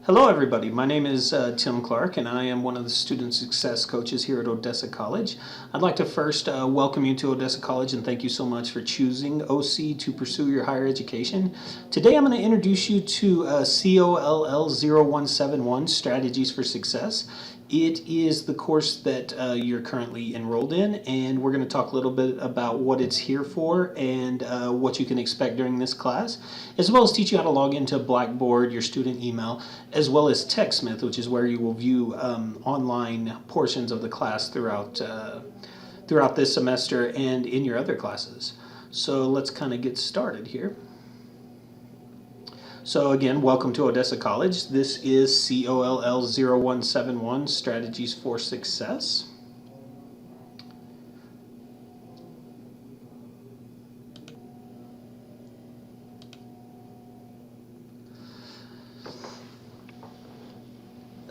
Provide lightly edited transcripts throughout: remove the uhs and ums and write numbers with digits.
Hello everybody, my name is Tim Clark and I am one of the student success coaches here at Odessa College. I'd like to first welcome you to Odessa College and thank you so much for choosing OC to pursue your higher education. Today I'm going to introduce you to COLL0171, Strategies for Success. It is the course that you're currently enrolled in, and we're going to talk a little bit about what it's here for and what you can expect during this class, as well as teach you how to log into Blackboard, your student email, as well as TechSmith, which is where you will view online portions of the class throughout this semester and in your other classes. So let's kind of get started here. So again, welcome to Odessa College. This is COLL0171, Strategies for Success.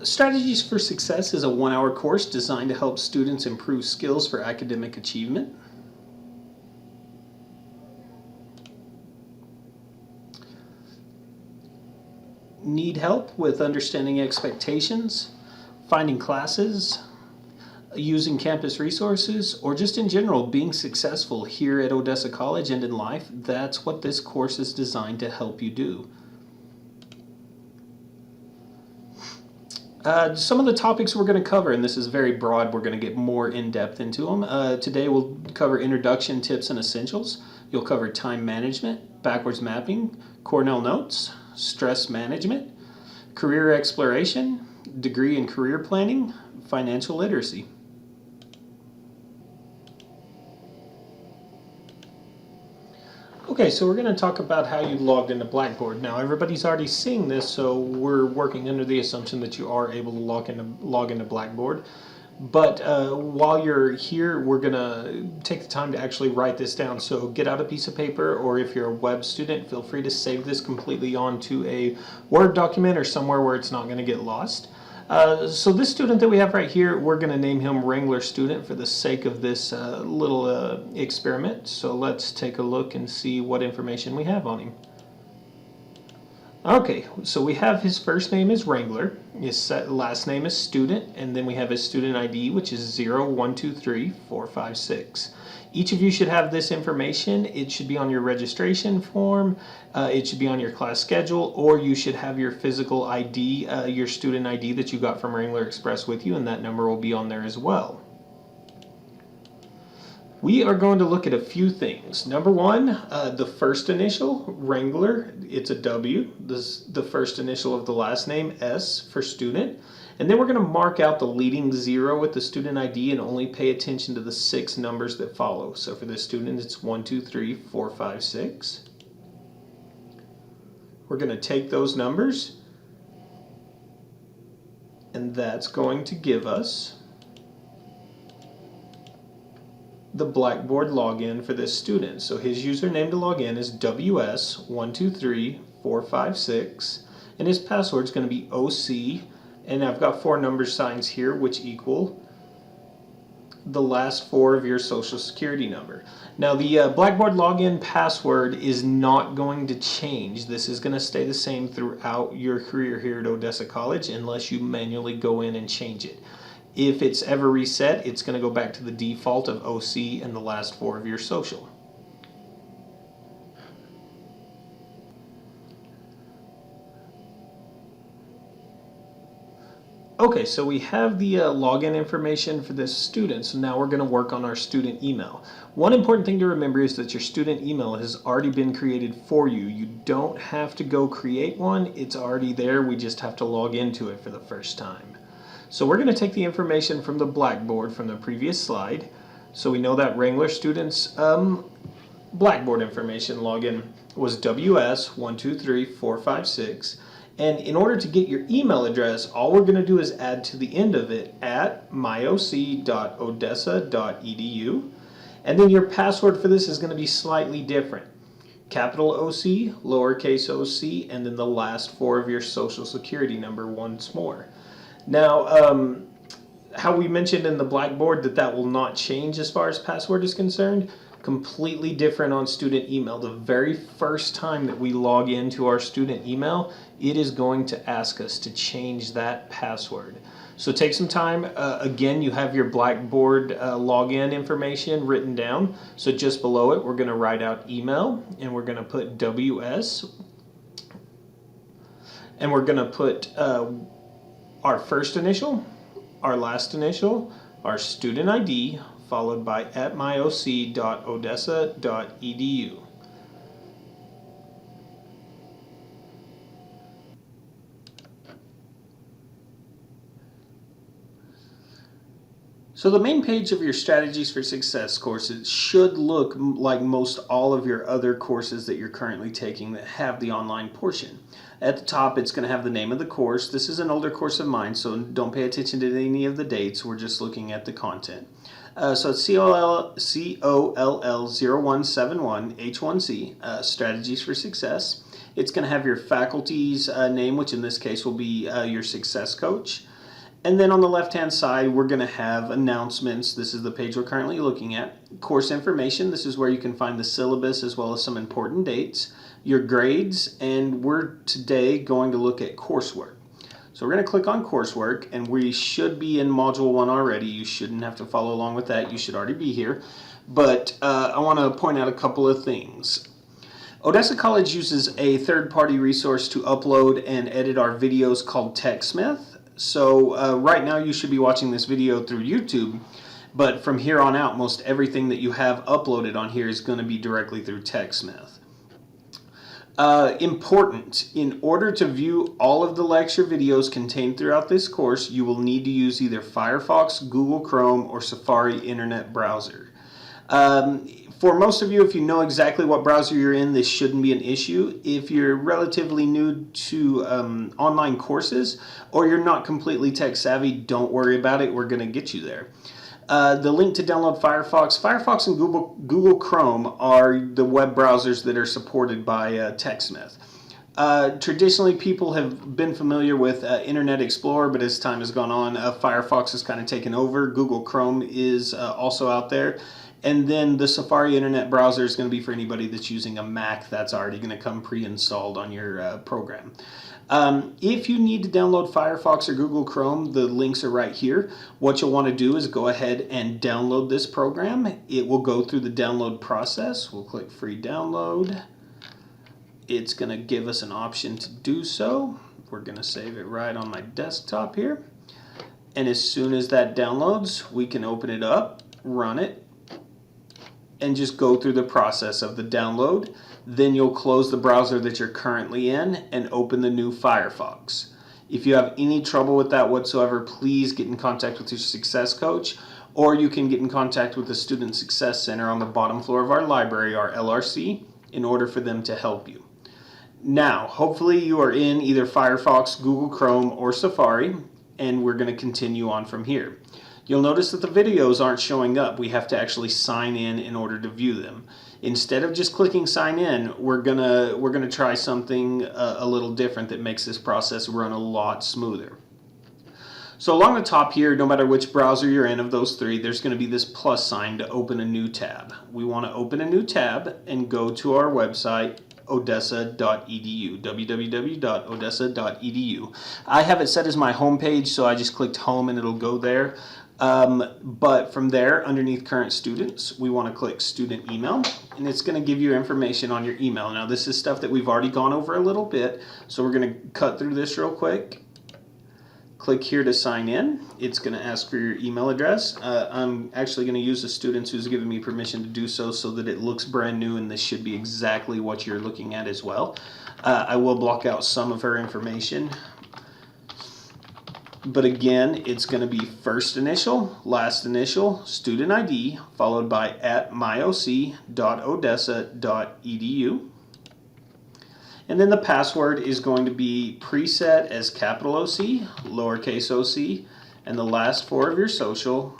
Strategies for Success is a one-hour course designed to help students improve skills for academic achievement. Need help with understanding expectations, finding classes, using campus resources, or just in general being successful here at Odessa College and in life? That's what this course is designed to help you do. Some of the topics we're going to cover, and this is very broad, we're going to get more in-depth into them. Today we'll cover introduction, tips, and essentials. You'll cover time management, backwards mapping, Cornell notes, stress management, career exploration, degree and career planning, financial literacy. Okay, so we're going to talk about how you logged into Blackboard. Now, everybody's already seeing this, so we're working under the assumption that you are able to log into Blackboard. But while you're here, we're going to take the time to actually write this down. So get out a piece of paper, or if you're a web student, feel free to save this completely onto a Word document or somewhere where it's not going to get lost. So this student that we have right here, we're going to name him Wrangler Student for the sake of this little experiment. So let's take a look and see what information we have on him. Okay, so we have his first name is Wrangler, his last name is Student, and then we have his student ID, which is 0123456. Each of you should have this information. It should be on your registration form, it should be on your class schedule, or you should have your physical ID, your student ID that you got from Wrangler Express with you, and that number will be on there as well. We are going to look at a few things. Number one, the first initial, Wrangler, it's a W. The first initial of the last name, S for student. And then we're going to mark out the leading 0 with the student ID and only pay attention to the 6 numbers that follow. So for this student, it's 123456. We're going to take those numbers, and that's going to give us the Blackboard login for this student. So his username to log in is WS123456, and his password is going to be OC, and I've got 4 number signs here which equal the last 4 of your social security number. Now the Blackboard login password is not going to change. This is going to stay the same throughout your career here at Odessa College unless you manually go in and change it. If it's ever reset, it's going to go back to the default of OC and the last 4 of your social. Okay, so we have the login information for this student, so now we're going to work on our student email. One important thing to remember is that your student email has already been created for you. You don't have to go create one. It's already there. We just have to log into it for the first time. So we're going to take the information from the Blackboard from the previous slide. So we know that Wrangler student's Blackboard information login was WS123456. And in order to get your email address, all we're going to do is add to the end of it at myoc.odessa.edu. And then your password for this is going to be slightly different. Capital OC, lowercase OC, and then the last 4 of your social security number once more. Now, how we mentioned in the Blackboard that will not change as far as password is concerned, Completely different on student email. The very first time that we log into our student email, it is going to ask us to change that password. So take some time. Again, you have your Blackboard login information written down. So just below it, we're going to write out email, and we're going to put WS, and we're going to put our first initial, our last initial, our student ID, followed by @myoc.odessa.edu. So the main page of your Strategies for Success courses should look like most all of your other courses that you're currently taking that have the online portion. At the top, it's going to have the name of the course. This is an older course of mine, so don't pay attention to any of the dates. We're just looking at the content. So it's COLL0171 H1C, Strategies for Success. It's going to have your faculty's name, which in this case will be your success coach. And then on the left-hand side, we're going to have announcements. This is the page we're currently looking at. Course information. This is where you can find the syllabus as well as some important dates. Your grades, and we're today going to look at coursework. So we're going to click on coursework, and we should be in Module 1 already. You shouldn't have to follow along with that. You should already be here. But I want to point out a couple of things. Odessa College uses a third-party resource to upload and edit our videos called TechSmith. So right now you should be watching this video through YouTube, but from here on out, most everything that you have uploaded on here is going to be directly through TechSmith. Important, in order to view all of the lecture videos contained throughout this course, you will need to use either Firefox, Google Chrome, or Safari Internet Browser. For most of you, if you know exactly what browser you're in, this shouldn't be an issue. If you're relatively new to online courses or you're not completely tech savvy, don't worry about it. We're going to get you there. The link to download Firefox and Google Chrome are the web browsers that are supported by TechSmith. Traditionally, people have been familiar with Internet Explorer, but as time has gone on, Firefox has kind of taken over. Google Chrome is also out there. And then the Safari Internet Browser is going to be for anybody that's using a Mac. That's already going to come pre-installed on your program. If you need to download Firefox or Google Chrome, the links are right here. What you'll want to do is go ahead and download this program. It will go through the download process. We'll click Free Download. It's going to give us an option to do so. We're going to save it right on my desktop here. And as soon as that downloads, we can open it up, run it, and just go through the process of the download. Then you'll close the browser that you're currently in and open the new Firefox. If you have any trouble with that whatsoever, please get in contact with your success coach, or you can get in contact with the Student Success Center on the bottom floor of our library, our LRC, in order for them to help you. Now, hopefully you are in either Firefox, Google Chrome, or Safari, and we're going to continue on from here. You'll notice that the videos aren't showing up. We have to actually sign in order to view them. Instead of just clicking sign in, we're gonna try something a little different that makes this process run a lot smoother. So along the top here, no matter which browser you're in of those three, there's going to be this plus sign to open a new tab. We want to open a new tab and go to our website, odessa.edu, www.odessa.edu. I have it set as my home page, so I just clicked home and it'll go there. But from there, underneath current students, we want to click student email, and it's going to give you information on your email. Now this is stuff that we've already gone over a little bit, so we're going to cut through this real quick. Click here to sign in. It's going to ask for your email address. I'm actually going to use the students who's given me permission to do so that it looks brand new, and this should be exactly what you're looking at as well. I will block out some of her information. But again, it's going to be first initial, last initial, student ID, followed by @myoc.odessa.edu. And then the password is going to be preset as capital OC, lowercase OC, and the last four of your social.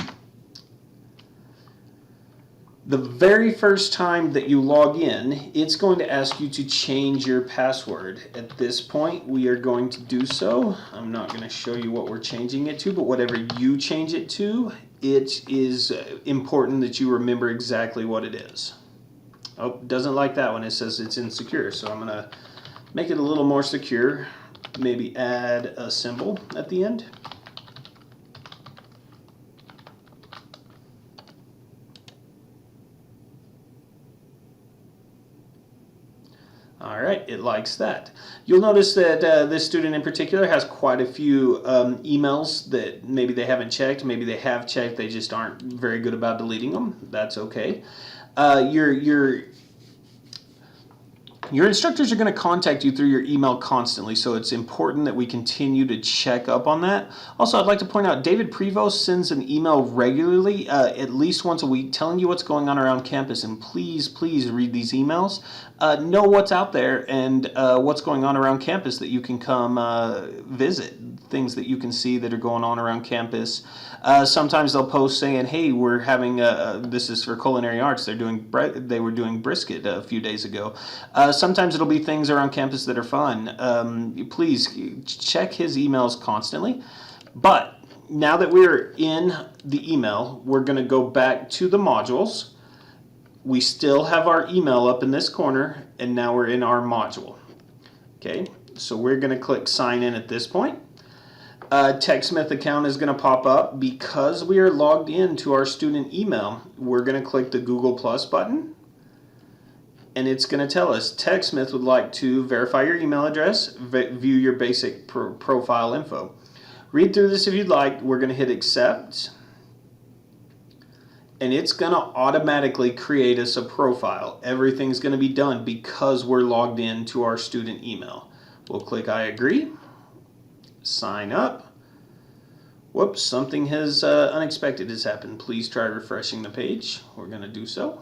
The very first time that you log in, it's going to ask you to change your password. At this point, we are going to do so. I'm not going to show you what we're changing it to, but whatever you change it to it is important that you remember exactly what it is. Oh, doesn't like that one. It says it's insecure, so I'm going to make it a little more secure. Maybe add a symbol at the end. All right, it likes that. You'll notice that this student in particular has quite a few emails that maybe they haven't checked, maybe they have checked, they just aren't very good about deleting them. That's okay. Your instructors are going to contact you through your email constantly, so it's important that we continue to check up on that. Also, I'd like to point out David Prevost sends an email regularly, at least once a week, telling you what's going on around campus, and please read these emails. Know what's out there and what's going on around campus that you can come visit, things that you can see that are going on around campus. Sometimes they'll post saying, hey, we're having, this is for culinary arts, they were doing brisket a few days ago. Sometimes it'll be things around campus that are fun. Please check his emails constantly. But now that we're in the email, we're going to go back to the modules. We still have our email up in this corner, and now we're in our module. Okay, so we're going to click sign in at this point. TechSmith account is going to pop up. Because we are logged into our student email, we're going to click the Google Plus button, and it's going to tell us TechSmith would like to verify your email address, view your basic profile info. Read through this if you'd like. We're going to hit accept, and it's going to automatically create us a profile. Everything's going to be done because we're logged into our student email. We'll click I agree. Sign up. Whoops, something unexpected has happened. Please try refreshing the page. We're going to do so.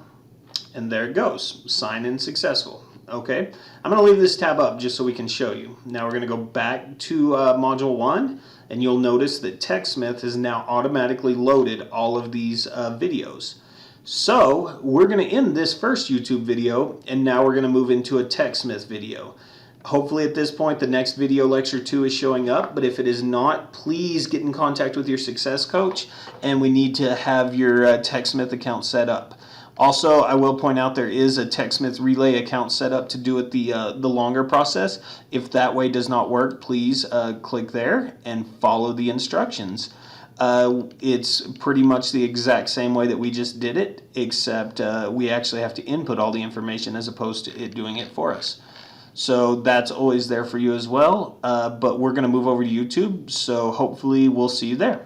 And there it goes. Sign in successful. Okay, I'm going to leave this tab up just so we can show you. Now we're going to go back to Module 1, and you'll notice that TechSmith has now automatically loaded all of these videos. So we're going to end this first YouTube video, and now we're going to move into a TechSmith video. Hopefully at this point the next video, Lecture 2, is showing up, but if it is not, please get in contact with your success coach, and we need to have your TechSmith account set up. Also, I will point out there is a TechSmith Relay account set up to do it the longer process. If that way does not work, please click there and follow the instructions. It's pretty much the exact same way that we just did it, except we actually have to input all the information as opposed to it doing it for us. So that's always there for you as well, but we're going to move over to YouTube, so hopefully we'll see you there.